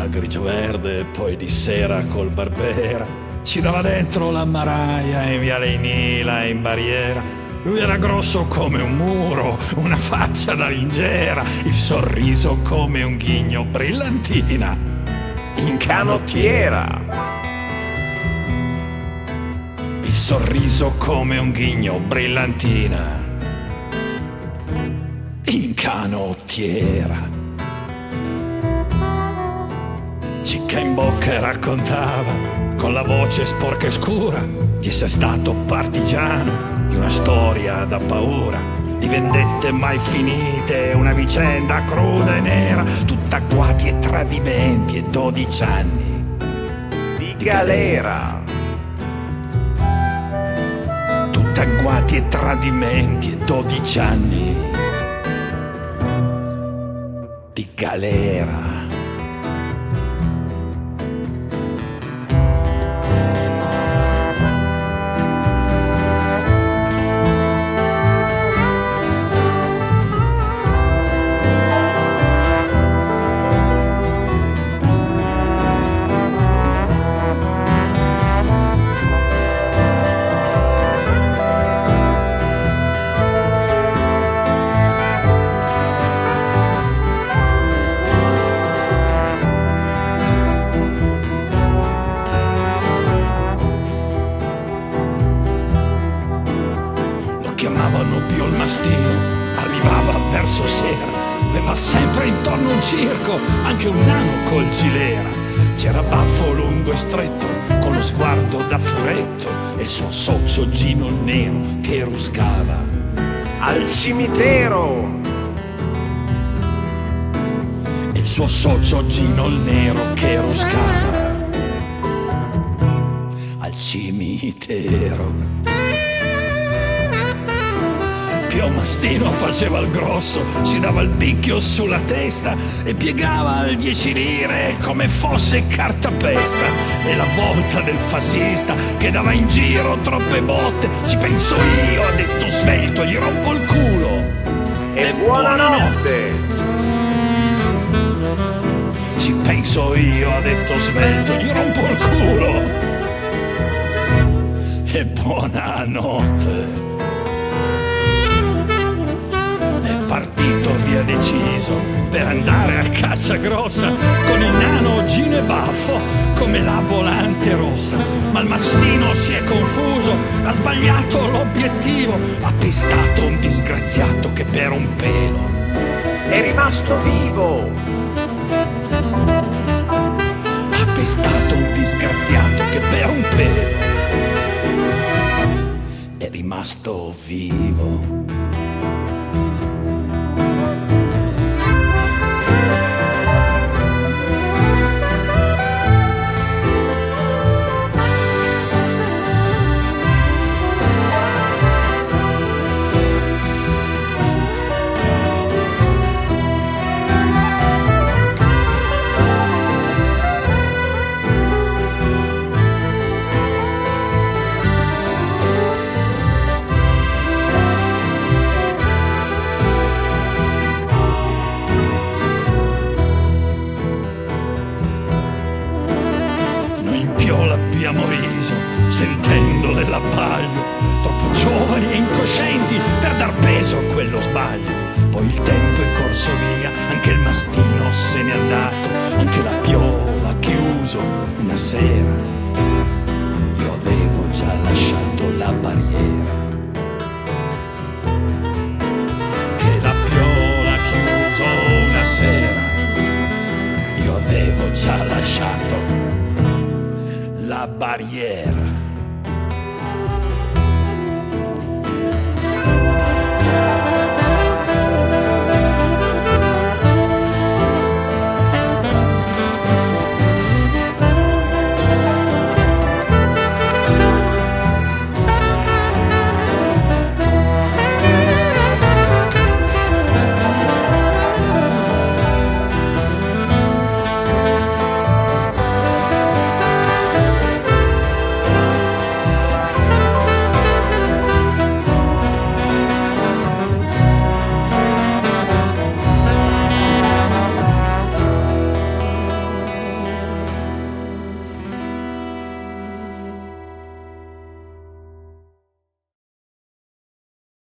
grigio-verde, poi di sera col Barbera. Ci dava dentro la Maraia in Viale Nila e in Barriera. Lui era grosso come un muro, una faccia da lingera, il sorriso come un ghigno, brillantina in canottiera. Il sorriso come un ghigno, brillantina in canottiera. Cicca in bocca e raccontava con la voce sporca e scura di essere stato partigiano di una storia da paura, di vendette mai finite, una vicenda cruda e nera, tutta agguati e tradimenti e 12 anni di galera. Tutta agguati e tradimenti e 12 anni di galera. Chiamavano Pio il mastino, arrivava verso sera, aveva sempre intorno un circo, anche un nano col gilera. C'era baffo lungo e stretto, con lo sguardo da furetto, e il suo socio Gino il nero che ruscava al cimitero. E il suo socio Gino il nero che ruscava al cimitero. Pio Mastino faceva il grosso, si dava il picchio sulla testa e piegava al 10 lire come fosse cartapesta. E la volta del fascista che dava in giro troppe botte, ci penso io, ha detto svelto, gli rompo il culo e buonanotte. Ci penso io, ha detto svelto, gli rompo il culo e buonanotte. Partito via deciso per andare a caccia grossa con il nano Gino e baffo come la volante rossa. Ma il mastino si è confuso, ha sbagliato l'obiettivo, ha pestato un disgraziato che per un pelo è rimasto vivo. Ha pestato un disgraziato che per un pelo è rimasto vivo. L'abbiamo riso sentendo dell'abbaglio, troppo giovani e incoscienti per dar peso a quello sbaglio. Poi il tempo è corso via, anche il mastino se n'è andato, anche la Piola chiuso una sera. Io avevo già lasciato la barriera, anche la Piola chiuso una sera. Io avevo già lasciato la barriera.